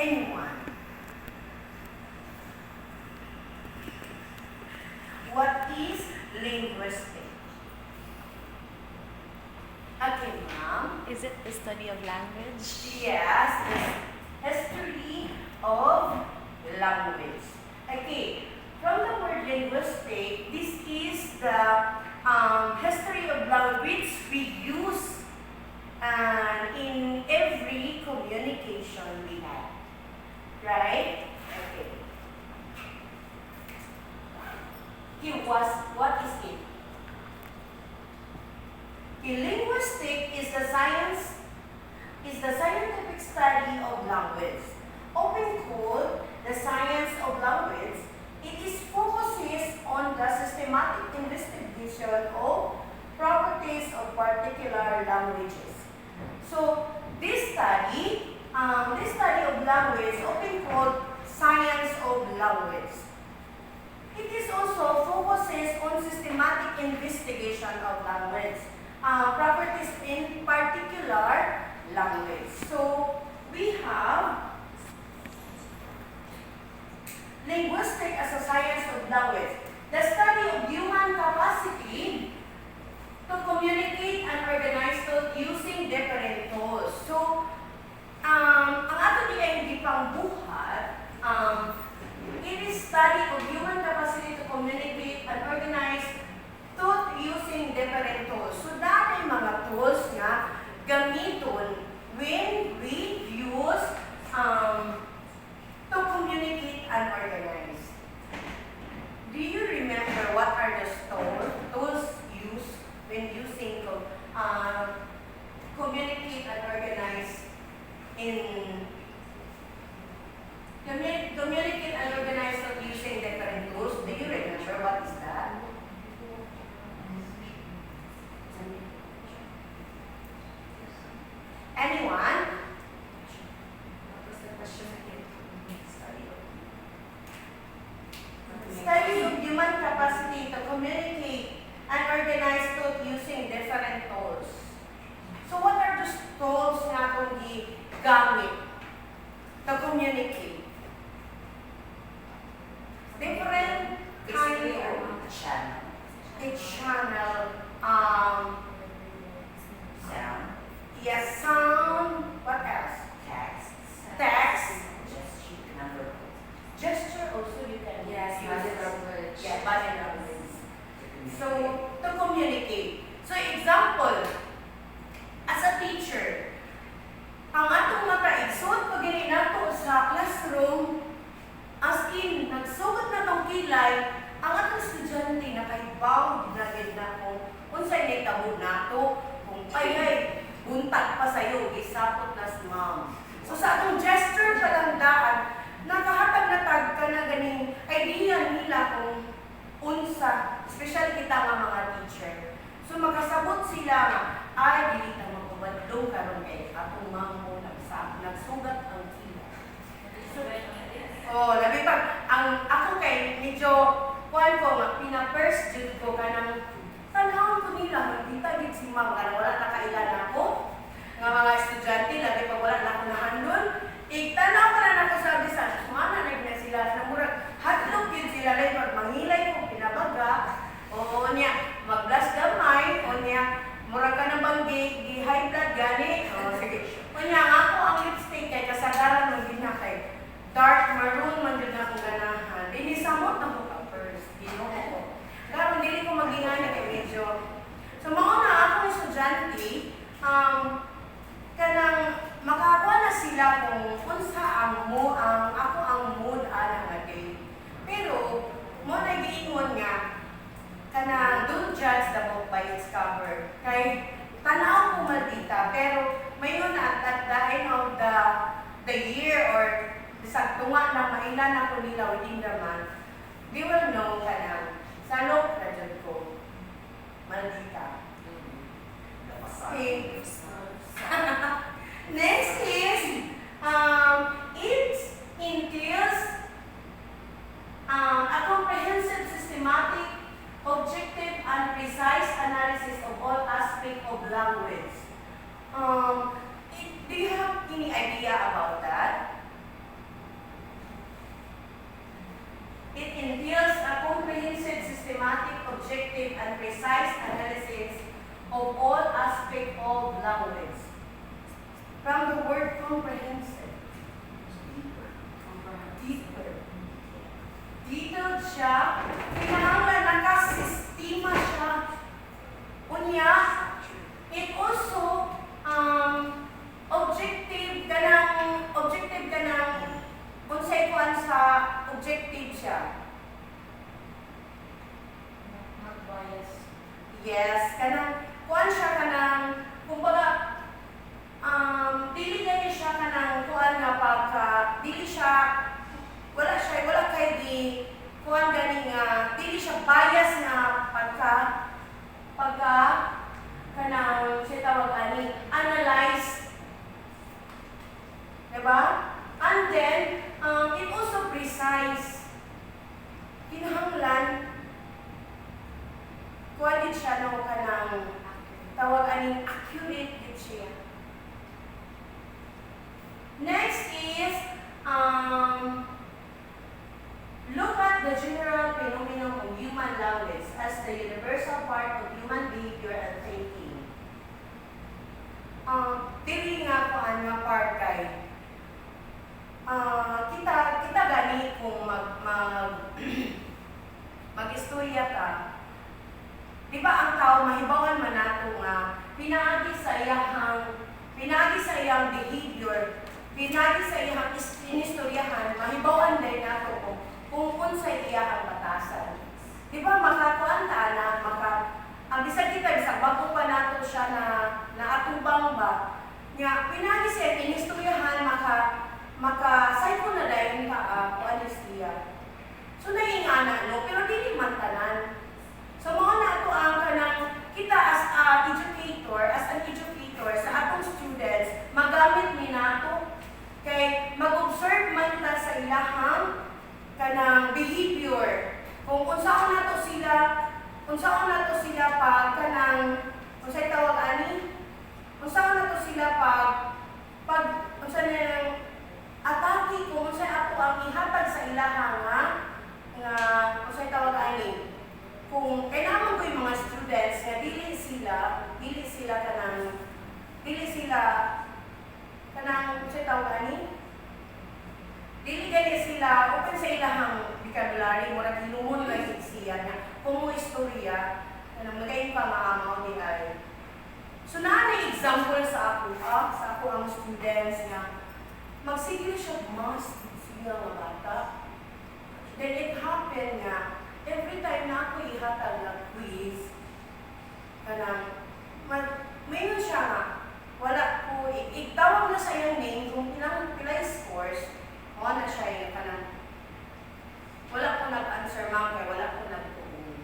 Anyone? What is linguistic? Okay, ma'am. Is it the study of language? Yes, it's history of language. Okay, from the word linguistic, this is the history of language we use in every communication we have. Right? Okay. What is it? Linguistic is the scientific study of language. Often called the science of language, it is focuses on the systematic investigation of properties of particular languages. So this study of language, often called science of language. It is also focuses on systematic investigation of language. Properties in particular language. So we have linguistic as a science of language, the study of human capacity to communicate and organize thought using different tools. So ang ato nila hindi pang buhat, it is study of human capacity to communicate and organize thought using different tools. So, dahil mga tools nga gamiton when we use to communicate and organize. Do you remember what are the tools used when using communicate and organize communicate and organize thought using different tools? Do you remember what is that? Anyone? What was the question again? Study of human capacity to communicate and organize thought using different tools. So what are those tools na kung gamit to communicate? Different kind of channel. A channel, Sound. yes, sound, what else? Text. Text. Gesture. Number. Gesture also you can Yes, use. body language. Yeah, body language. So, to communicate. So, example, as a teacher, ang atong makaigsoon pag nato sa classroom, as in, nagsugot na tong kilay, ang atong estudyante nakaibaw, ginagid na kung unsay naitabod nato, kung ay, buntag pa sa'yo, gisapot na si ma'am. So, sa atong gesture palandaan, nakahatag na tag ka na ganing idea nila kung unsa, especially kita nga mga teacher. So makasabot sila nga, ay, dili na magpabadlong karon kay atong mamo nagsugat ang tila. So, labi pa, ang ako kay medyo, kuhan ko nga, pina-first jud ko kanang tanawon ko nila, magkita gid si ma'am, kanang wala nakailan ako, nga mga estudyante, labi pa wala na ako nahandol, tanaw pa na ako sabi sa mananag na sila na murag hatlog yun sila rin pag mangilay ko pinabaga o niya mag-blast gamay o niya murag ka naman high blood gani o sige o niya ako ang lipstick kay kasagaran ng ginakay dark maroon man din akong ganahan dinisamot na ko ka first ginoo ko karon dili ko magingani kay medyo so mao na akong estudyante kanang makakuha na sila kung unsa ang ako ang mood ana nga day. Pero mo na giingon nga kana don't judge the book by its cover. Kay tanaw ko maldita pero mayon na at the end of the year or bisag tunga na mailan ako nila within the month, they will know kana salok na jud ko maldita. Okay. Next is, it entails a comprehensive, systematic, objective, and precise analysis of all aspects of language. Do you have any idea about that? It entails a comprehensive, systematic, objective, and precise analysis of all aspects of language. From the word comprehensive, deeper. Detailed siya, kinahanglan nakasistema siya. Unya, it also objective ka ng unsay kuan sa objective siya. Not bias. Yes, kanang kuan siya kanang kumbaga dili gani siya kanang kuan nga pagka dili siya wala kay di kuan gani nga dili siya bias nga pagka kanang siya tawag ani analyze, diba? And then it also precise, kinahanglan kuan din siya no kanang tawag ani accurate din siya. Next is look at the general phenomenon of human language as the universal part of human behavior and thinking. Dili nga kuan nga part kay kita gani kung mag-istorya ka. Di ba ang tao mahibawan man nato nga pinaagi sa iyang behavior, pinaagi sa iyang inistoryahan, mahibawan din nato kung unsay iyang batasan. Di ba makakuan ta na ang bisag kita bisag bago pa nato siya na naatubang ba nga pinaagi sa iyang inistoryahan maka-cycle na dayon ka kuan siya. So naingana no, pero dili man tanan. So mao na ato ang kanang kita as an educator sa atong students magamit ni nato kay mag-observe man ta sa ilahang kanang behavior. Kung unsaon nato sila pag kanang unsay tawag ani? Unsaon nato sila pag unsa nilang atake kung unsay ato ang ihatag sa ilahang nga unsay tawag ani? Kung kailangan ko yung mga students nga dili sila kanang unsay tawag ani? Dili gani sila open sa ilahang vocabulary murag hinuhon lang siya nga kung mo istorya kanang nagayon pa maamaw ni ay. So naa na example sa ako ang students nga magsigil siya mas siya nga bata. Then it happened nga every time na ako ihatag na quiz, kanang, mayroon siya nga, wala ko, itawag na sa iyong name, kung pila scores, wala na siya yung kanang, wala ko nag-answer ma'am, kaya wala ko nag-tuon.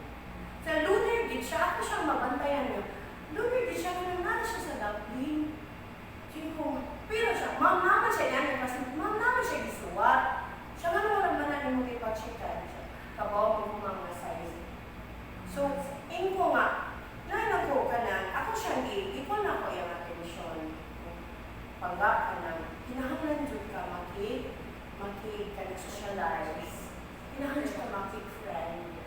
Sa lunar din siya, ako siyang mabantayan niya. Lunar din siya, kanang nana siya sa Dublin. Pero siya, ma'am naman siya yan, kasi ma'am naman siya gisuwat. Siya nga naman naman mo ipachekan siya. Kabaw mo mga size. So, ko nga, nahin ako ka na, ako siyang ipon na ko yung atensyon. Pagka ka na, kinahanglan dyan ka ka na socialize. Kinahanglan ka makik-friend.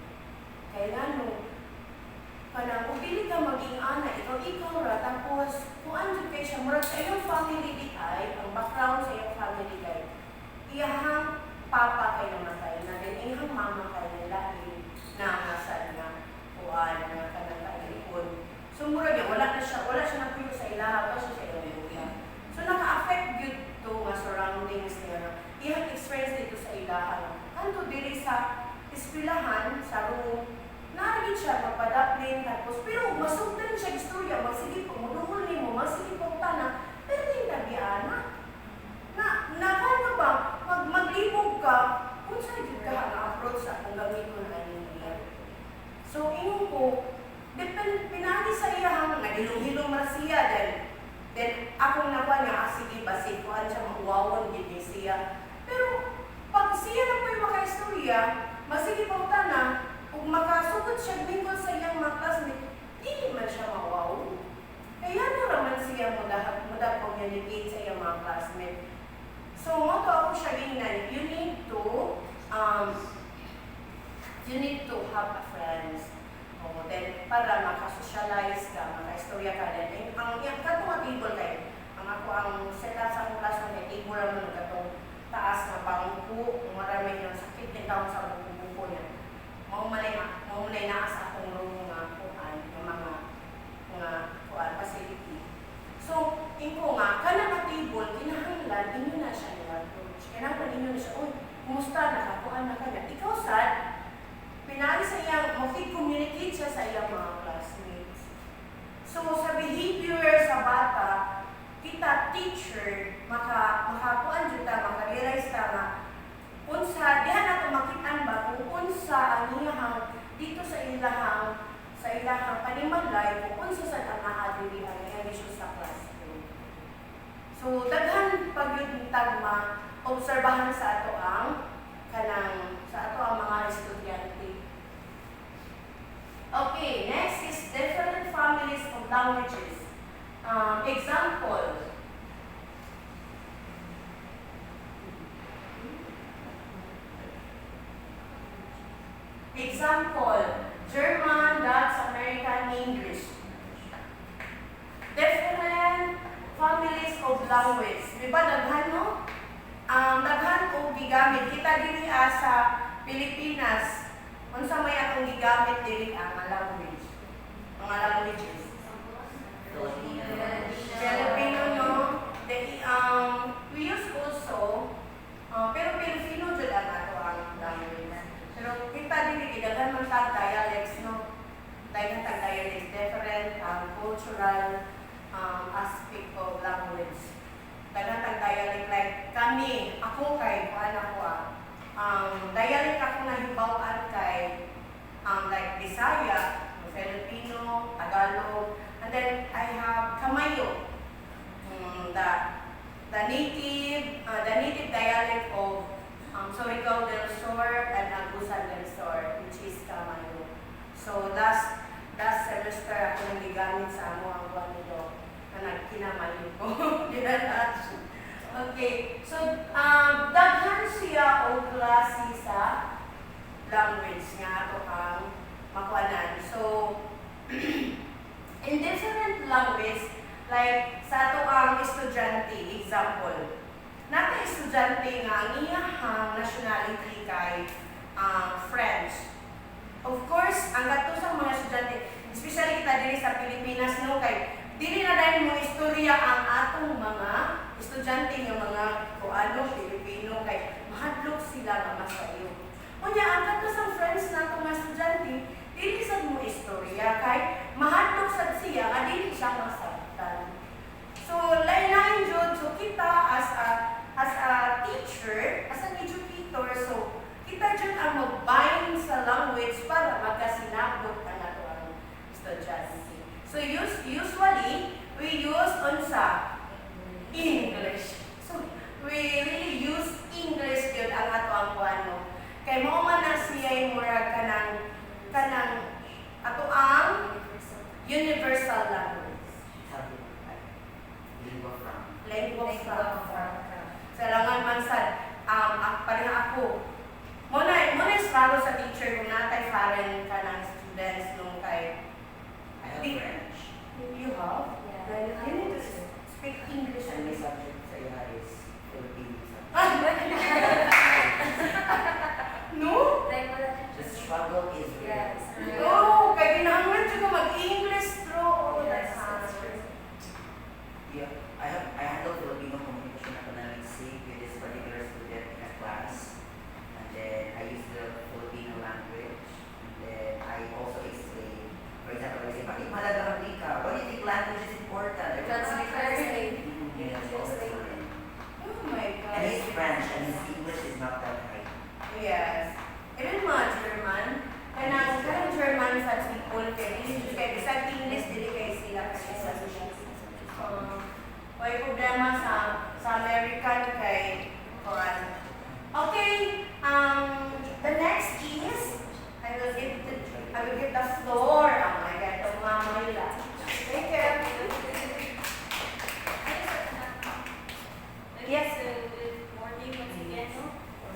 Kaya kung pili ka maging ana, ikaw ra, tapos kung andun kayo siya, murag sa iyong family di ay, ang background sa iyong family ay, iyahang papa kay namatay na din, iyahang mama kay nalain na nasal na kuhaan na kanang-kailipon. So mura niya, wala siya napuyo sa ilaha, wala siya sa iyong luya. So naka-affect yun to nga surroundings niya. Iyahang experience dito sa ilaha. Kanto dili sa eskwelahan, sa room, narigid siya magpadaplin, tapos pero masugdan siya istorya, magsige po, muduhol ni mo, magsige po na, pero hindi nabiana. Nakano ba, maglibog ka, kung saan yun ka na-approach sa kung gamiton na niya. So, ingon ko, pinagi sa iyahang, nagilong-hilong na siya, then akong nakuha niya, sige ba, kuhaan siya, makuwawon din siya. Pero, pag siya na po yung maka-istorya, masige po na, kung makasugod siya lingkod sa iyang mga classmate, hindi man siya mawaw. Kaya naman siya communicate sa iyang mga classmate. So, mo to ako siya gingan, you need to you need to have a friends. O, then, para makasocialize ka, makaistorya ka din. Ang katong table kay, ang ako ang setup sa akong classroom kay table naman katong taas na bangko, marami yung sakit din taon sa buko niya. Maumanay na sa akong room nga kuan, mga kuan facility. So, inko nga, kana ka table, kinahanglan, inyo na siya ni-approach. Kinahanglan inyo na siya, uy, kumusta nakakuan na ka na. Ikaw sad, pinali sa iyang, makik-communicate siya sa iyang mga classmates. So, sa behavior sa bata, kita teacher, makakuan dyan ta, makarealize ta nga, unsa, dihan nato makitaan ba kung unsa ang iyahang, dito sa ilahang panimalay, kung unsa sa ang naadili ang iyang issue sa classroom. So, daghan pagyuntag ma-obserbahan sa ato ang mga estudyante. Okay, next is different families of languages. Example. Example, German, Dutch, American, English. Different families of language. Diba daghan no? Daghan o gigamit. Kita dili sa Pilipinas. Unsa may atong gigamit dili ang language. Mga languages. Filipino, no? We use also, pero Filipino dyan ang ato ang language. Pero kita din daghan man tag dialects, no? Daghan tag dialects, different cultural aspect of language. Daghan tag dialect like kami, ako kay kuan ako dialect ako nahibaw-an kay like Bisaya, Filipino, Tagalog, and then I have Kamayo, the native dialect of Surigao del Sur and Agusan del Sur, which is Kamayo. So last semester ako nang gigamit sa amo ang buwan nito na nagkinamayo ko. Okay, so daghan siya o klase sa language nga ato ang makuanan. So in different language, like sa ato ang estudyante, example, natin estudyante nga ang iyahang nationality kay French. Of course, ang gato sa mga estudyante, especially kita diri sa Pilipinas, no, kay dili na dahil mo istorya ang atong mga estudyante nga mga kuano Pilipino kay mahadlok sila nga masayo. Unya ang gato sa French na atong mga estudyante, dili sad mo istorya kay mahadlok sad siya nga dili siya masabtan. So lain-lain jud, so kita as a teacher, as an educator, so kita jud ang mag-bind sa language para magkasinabot ang ato ang estudyante. So usually we use unsa English. So we really use English jud ang ato ang kuano. Kay mao man na siya murag kanang ato ang universal language. Lingua franca. Sa langan man sad pareha ako. Muna struggle sa teacher kung natay foreign kanang students nung kay I have French. You have? Yeah. Then you need to speak English And and my subject sa iya is Philippine subject. No? The struggle is real. Oh, kaya kinahanglan siya ko mag-English through. Oh, that's hard. Yeah, I handle Filipino communication economics with this particular student in a class. And then I use the Filipino language. And then I also explain, for example, I say, bakit malagang ka? Why do you think language is important? Yes, all the time. Oh my God. And he's French and his English is not that high. Yes. Even mga German, kanang German sa people kay bisag English dili kay sila kasi sa may problema sa American kay kuan. Okay, the next is I will give the floor. Oh my God, to Mama Mila. Thank you. Yes, so good morning once again.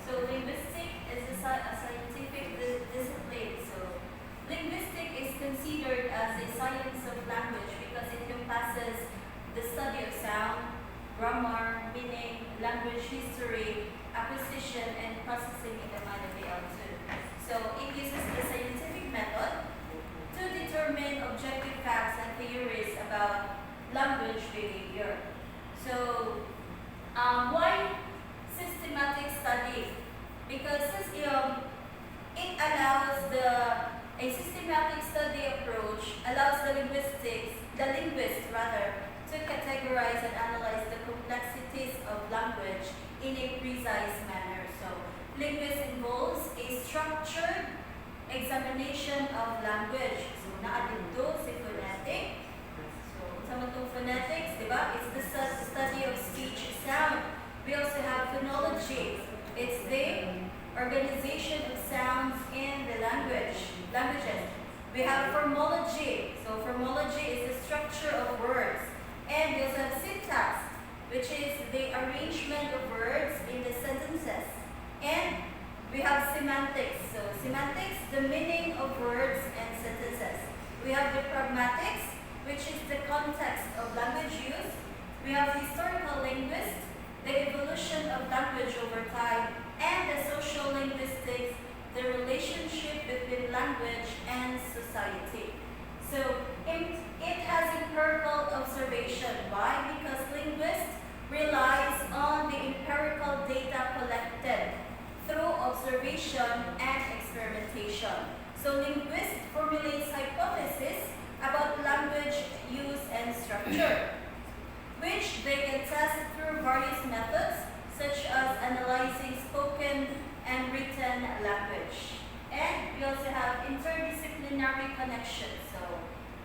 So linguistic is a scientific discipline cognition and processing in the mind of the L2. So it uses the scientific method to determine objective facts and theories about language behavior. So why systematic study? Because it allows a systematic study approach allows the linguist rather, to categorize and analyze the complexities of language in a precise manner. So, linguistics involves a structured examination of language. So, naadito si phonetic. So, sa matong phonetics, di ba? It's the study of speech sound. We also have phonology. It's the organization of sounds in the languages. We have formology. So, formology is the structure of words. And we also have syntax, which is the arrangement of words in the sentences. And we have semantics. So semantics, the meaning of words and sentences. We have the pragmatics, which is the context of language use. We have historical linguists, the evolution of language over time. And the social linguistics, the relationship between language and society. So it has empirical observation. Why? Because linguists relies on the empirical data collected through observation and experimentation. So linguists formulates hypotheses about language use and structure, which they can test through various methods, such as analyzing spoken and written language. And we also have interdisciplinary connections. So,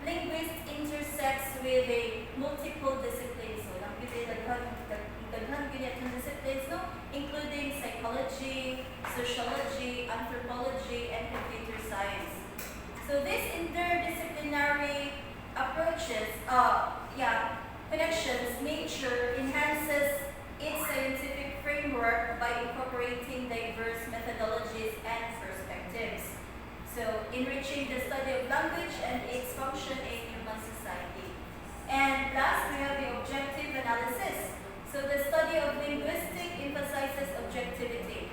linguists intersects with a multiple disciplines. So, daghan disciplines, no? Including psychology, sociology, anthropology, and computer science. So, this interdisciplinary approaches, connections, nature enhances its scientific framework by incorporating diverse methodologies and perspectives. So, enriching the study of language and its function in human society. And last, we have the objective analysis. So, the study of linguistics emphasizes objectivity.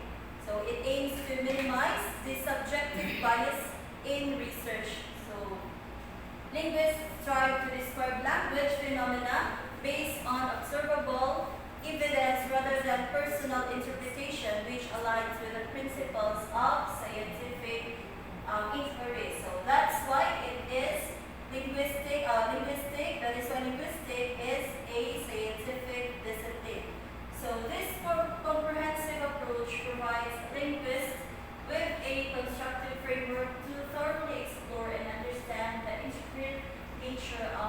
So, it aims to minimize the subjective bias in research. So, linguists strive to describe language phenomena based on observable evidence rather than personal interpretation, which aligns with the principles of scientific inquiry. So that's why it is linguistic. That is why linguistic is a scientific discipline. So this comprehensive approach provides linguists with a constructive framework to thoroughly explore and understand the intricate nature of